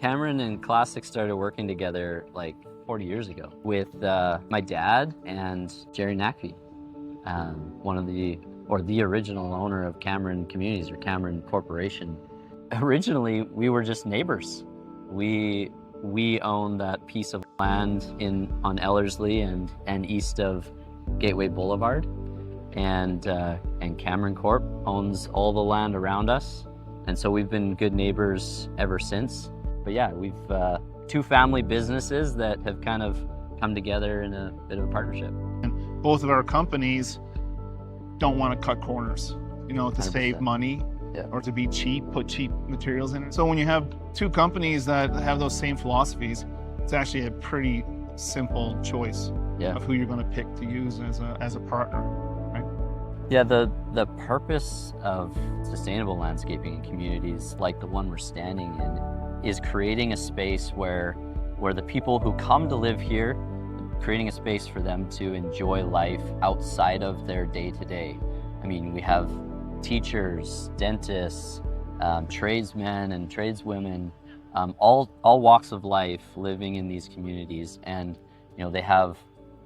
Cameron and Classic started working together like 40 years ago with my dad and Jerry Nackby, the original owner of Cameron Communities, or Cameron Corporation. Originally, we were just neighbors. We own that piece of land on Ellerslie and east of Gateway Boulevard, and Cameron Corp owns all the land around us, and so we've been good neighbors ever since. But yeah, we've two family businesses that have kind of come together in a bit of a partnership. And both of our companies don't want to cut corners, to 100%. Save money. Yeah. Or to be cheap, put cheap materials in it. So when you have two companies that have those same philosophies, it's actually a pretty simple choice of who you're going to pick to use as a partner, right? Yeah, the purpose of sustainable landscaping in communities like the one we're standing in is creating a space where the people who come to live here, creating a space for them to enjoy life outside of their day-to-day. I mean, we have teachers, dentists, tradesmen and tradeswomen, all walks of life living in these communities. And they have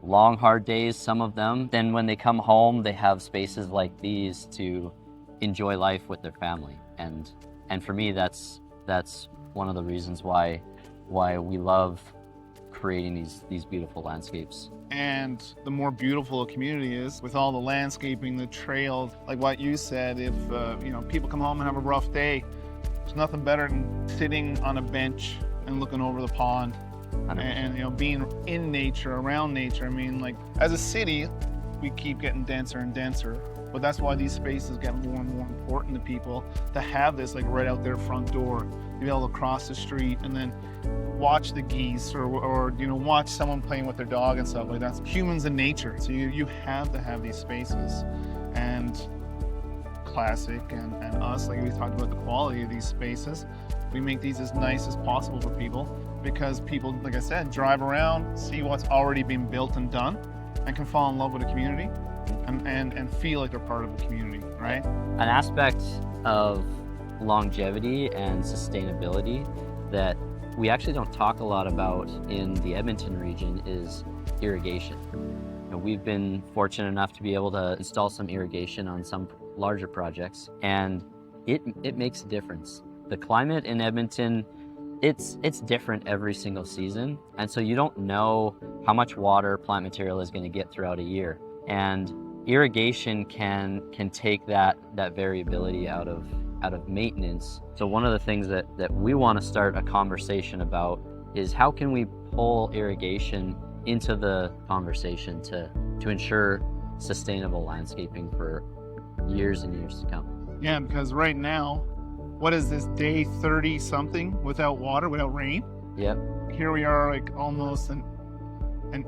long, hard days, some of them. Then when they come home, they have spaces like these to enjoy life with their family. And for me, that's one of the reasons why we love creating these beautiful landscapes. And the more beautiful a community is, with all the landscaping, the trails, like what you said, if people come home and have a rough day, there's nothing better than sitting on a bench and looking over the pond and being in nature, around nature. I mean, like, as a city, we keep getting denser and denser, but that's why these spaces get more and more important to people, to have this like right out their front door, to be able to cross the street and then watch the geese or watch someone playing with their dog and stuff like that. It's humans and nature. So you have to have these spaces. And Classic and us, like we talked about the quality of these spaces, we make these as nice as possible for people, because people, like I said, drive around, see what's already been built and done, and can fall in love with the community and feel like they're part of the community, right? An aspect of longevity and sustainability that we actually don't talk a lot about in the Edmonton region is irrigation. We've been fortunate enough to be able to install some irrigation on some larger projects, and it makes a difference. The climate in Edmonton, it's different every single season, and so you don't know how much water plant material is going to get throughout a year. And irrigation can take that variability out of maintenance. So one of the things that we want to start a conversation about is how can we pull irrigation into the conversation to ensure sustainable landscaping for years and years to come. Yeah, because right now, what is this, day 30 something without water, without rain? Yep. Here we are, like almost an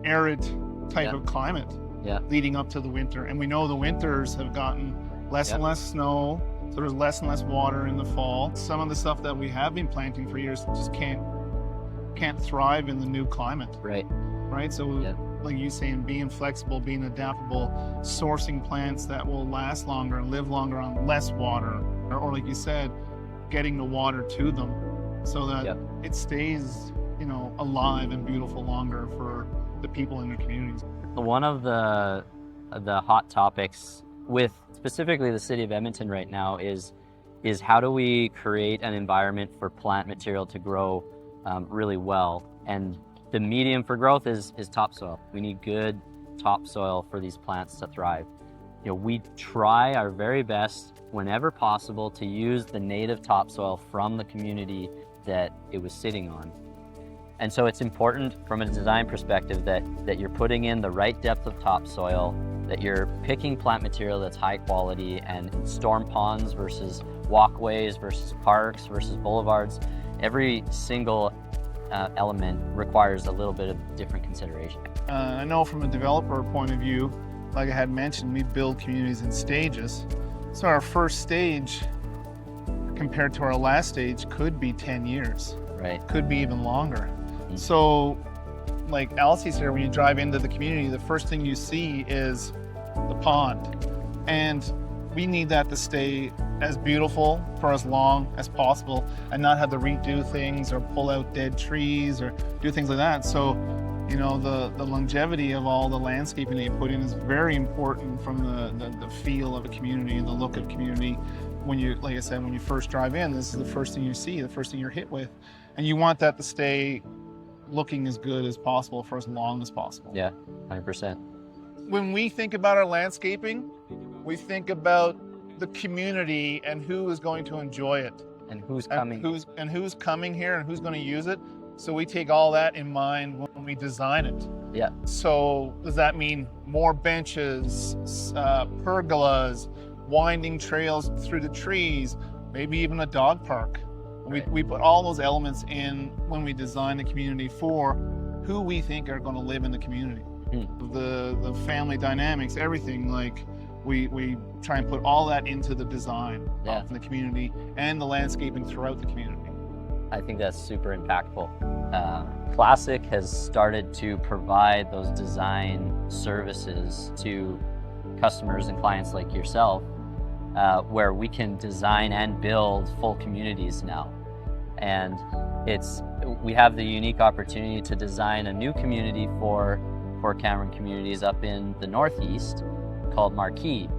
arid type of climate leading up to the winter. And we know the winters have gotten less and less snow, so there's less and less water in the fall. Some of the stuff that we have been planting for years just can't thrive in the new climate. Right? So like you saying, being flexible, being adaptable, sourcing plants that will last longer and live longer on less water, or like you said, getting the water to them so that it stays, alive and beautiful longer for the people in their communities. One of the hot topics with specifically the city of Edmonton right now is how do we create an environment for plant material to grow really well. And the medium for growth is topsoil. We need good topsoil for these plants to thrive. We try our very best whenever possible to use the native topsoil from the community that it was sitting on. And so it's important from a design perspective that you're putting in the right depth of topsoil, that you're picking plant material that's high quality, and storm ponds versus walkways versus parks versus boulevards. Every single element requires a little bit of different consideration. I know from a developer point of view, like I had mentioned, we build communities in stages. So our first stage compared to our last stage could be 10 years. Right. Could be even longer. Mm-hmm. So like Alces here, when you drive into the community, the first thing you see is the pond. And we need that to stay as beautiful for as long as possible and not have to redo things or pull out dead trees or do things like that. So, you know, the longevity of all the landscaping that you put in is very important from the feel of a community and the look of community. When you, like I said, when you first drive in, this is the first thing you see, the first thing you're hit with. And you want that to stay looking as good as possible for as long as possible. Yeah, 100%. When we think about our landscaping, we think about the community and who is going to enjoy it. And who's coming. And who's coming here and who's going to use it. So we take all that in mind when we design it. Yeah. So does that mean more benches, pergolas, winding trails through the trees, maybe even a dog park? Right. We put all those elements in when we design the community for who we think are going to live in the community. The family dynamics, everything, like we try and put all that into the design of the community and the landscaping throughout the community. I think that's super impactful. Classic has started to provide those design services to customers and clients like yourself, where we can design and build full communities now. And we have the unique opportunity to design a new community for Cameron communities up in the Northeast called Marquee.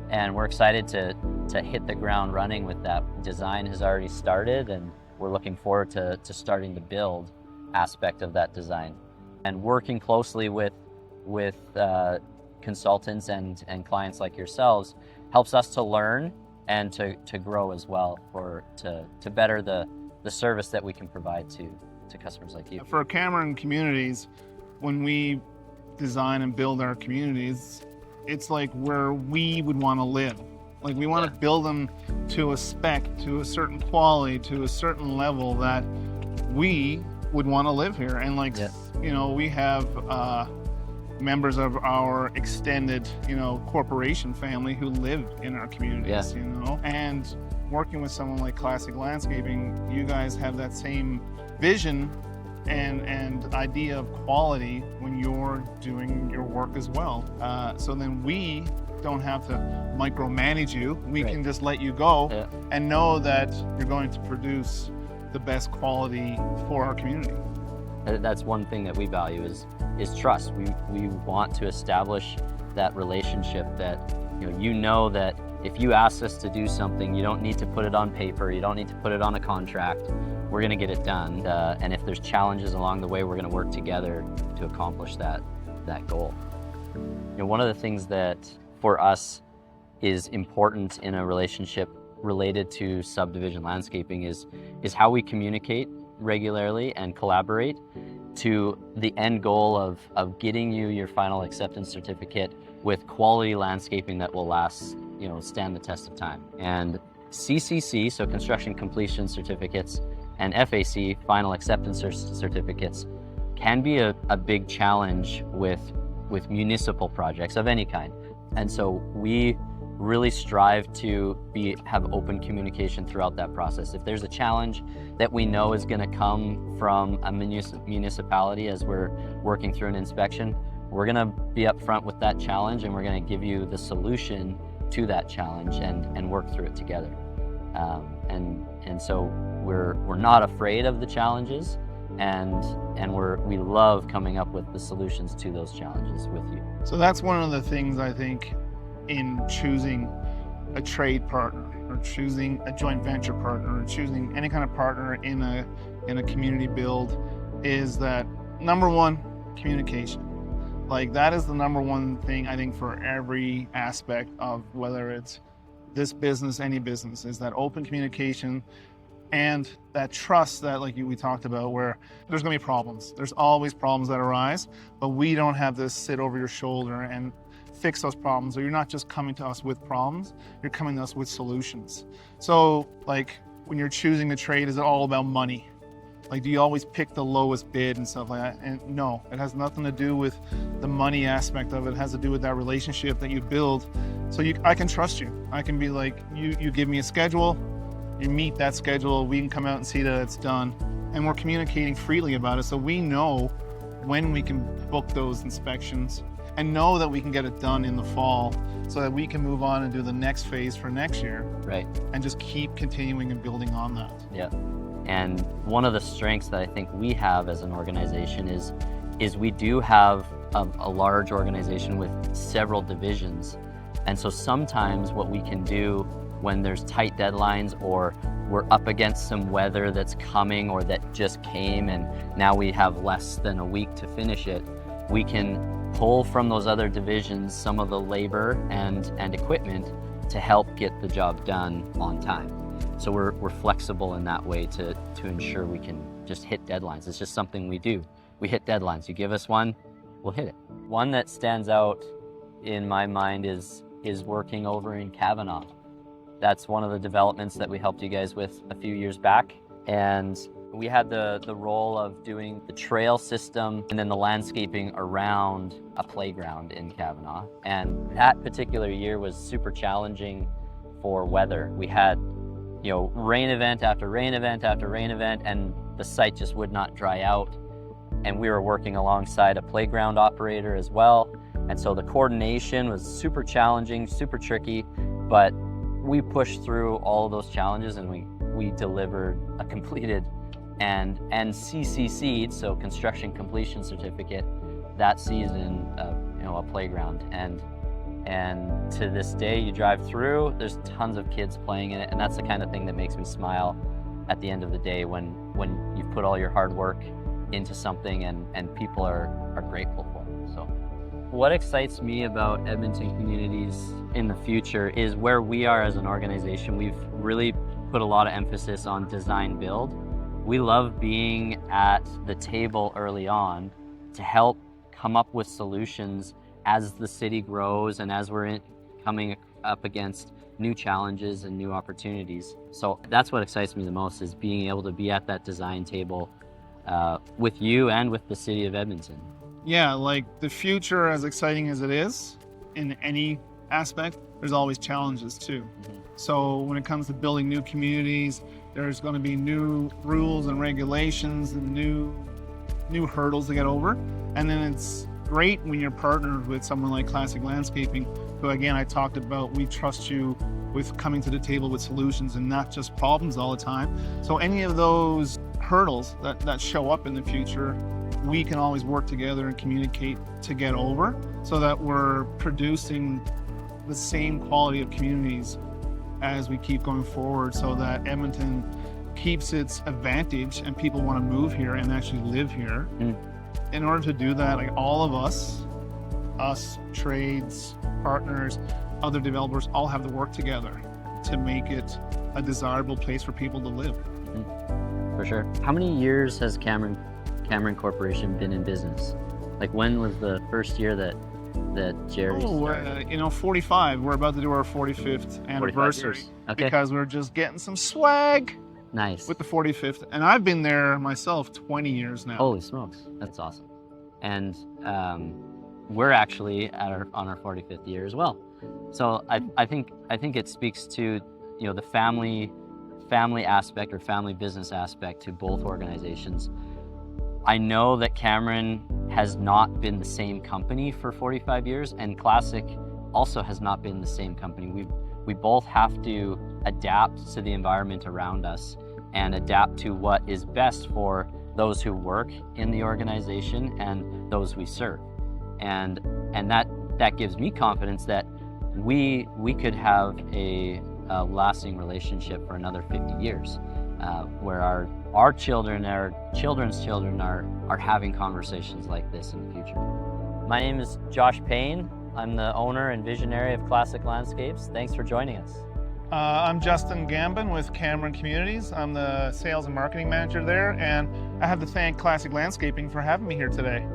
And we're excited to hit the ground running with that. Design has already started, and we're looking forward to starting the build aspect of that design. And working closely with consultants and clients like yourselves helps us to learn and to grow as well, to better the service that we can provide to customers like you. For Cameron communities, when we design and build our communities, it's like where we would want to live. Like we want to build them to a spec, to a certain quality, to a certain level that we would want to live here. And like, you know, we have members of our extended, you know, corporation family who live in our communities, you know, and working with someone like Classic Landscaping, you guys have that same vision and idea of quality when you're doing your work as well. So then we don't have to micromanage you. We can just let you go and know that you're going to produce the best quality for our community. That's one thing that we value is trust. We want to establish that relationship that you know that if you ask us to do something, you don't need to put it on paper, you don't need to put it on a contract. We're going to get it done. And if there's challenges along the way, we're going to work together to accomplish that goal. One of the things that for us is important in a relationship related to subdivision landscaping is how we communicate regularly and collaborate to the end goal of getting you your final acceptance certificate with quality landscaping that will last, stand the test of time. And CCC, so construction completion certificates, and FAC, final acceptance certificates, can be a big challenge with municipal projects of any kind. And so we really strive to have open communication throughout that process. If there's a challenge that we know is going to come from a municipality as we're working through an inspection, we're going to be upfront with that challenge, and we're going to give you the solution to that challenge and work through it together. And so we're not afraid of the challenges, and we love coming up with the solutions to those challenges with you. So that's one of the things I think in choosing a trade partner or choosing a joint venture partner or choosing any kind of partner in a community build is that number one, communication. Like that is the number one thing I think for every aspect of whether it's this business, any business, is that open communication and that trust that we talked about, where there's going to be problems. There's always problems that arise, but we don't have to sit over your shoulder and fix those problems. Or you're not just coming to us with problems, you're coming to us with solutions. So when you're choosing a trade, is it all about money? Do you always pick the lowest bid and stuff like that? And no, it has nothing to do with the money aspect of it. It has to do with that relationship that you build. So I can trust you. I can be like, you give me a schedule, you meet that schedule, we can come out and see that it's done. And we're communicating freely about it, so we know when we can book those inspections and know that we can get it done in the fall so that we can move on and do the next phase for next year. Right. And just keep continuing and building on that. Yeah. And one of the strengths that I think we have as an organization is we do have a large organization with several divisions. And so sometimes what we can do when there's tight deadlines, or we're up against some weather that's coming or that just came and now we have less than a week to finish it, we can pull from those other divisions some of the labor and equipment to help get the job done on time. So we're flexible in that way to ensure we can just hit deadlines. It's just something we do. We hit deadlines. You give us one, we'll hit it. One that stands out in my mind is working over in Kavanaugh. That's one of the developments that we helped you guys with a few years back. And we had the role of doing the trail system and then the landscaping around a playground in Kavanaugh. And that particular year was super challenging for weather. We had, rain event after rain event after rain event, and the site just would not dry out. And we were working alongside a playground operator as well. And so the coordination was super challenging, super tricky, but we pushed through all of those challenges, and we delivered a completed and CCC'd, so construction completion certificate, that season, a playground. And to this day, you drive through, there's tons of kids playing in it, and that's the kind of thing that makes me smile at the end of the day when you've put all your hard work into something and people are grateful for it. So what excites me about Edmonton Communities in the future is where we are as an organization. We've really put a lot of emphasis on design build. We love being at the table early on to help come up with solutions as the city grows and as we're coming up against new challenges and new opportunities. So that's what excites me the most, is being able to be at that design table with you and with the city of Edmonton. Yeah, like the future, as exciting as it is in any aspect, there's always challenges too. Mm-hmm. So when it comes to building new communities, there's going to be new rules and regulations and new hurdles to get over. And then it's great when you're partnered with someone like Classic Landscaping, who, again, I talked about, we trust you with coming to the table with solutions and not just problems all the time. So any of those hurdles that show up in the future, we can always work together and communicate to get over, so that we're producing the same quality of communities as we keep going forward, so that Edmonton keeps its advantage and people want to move here and actually live here. In order to do that, like all of us, trades, partners, other developers, all have to work together to make it a desirable place for people to live. For sure. How many years has Cameron Corporation been in business? Like, when was the first year that Jerry started? 45. We're about to do our 45th anniversary. Okay. Because we're just getting some swag. Nice. With the 45th. And I've been there myself 20 years now. Holy smokes. That's awesome. And we're actually on our 45th year as well. So I think it speaks to the family aspect or family business aspect to both organizations. I know that Cameron has not been the same company for 45 years, and Classic also has not been the same company. We both have to adapt to the environment around us and adapt to what is best for those who work in the organization and those we serve. And that gives me confidence that we could have a lasting relationship for another 50 years, where our children, our children's children are having conversations like this in the future. My name is Josh Payne. I'm the owner and visionary of Classic Landscapes. Thanks for joining us. I'm Justin Gambin with Cameron Communities. I'm the sales and marketing manager there, and I have to thank Classic Landscaping for having me here today.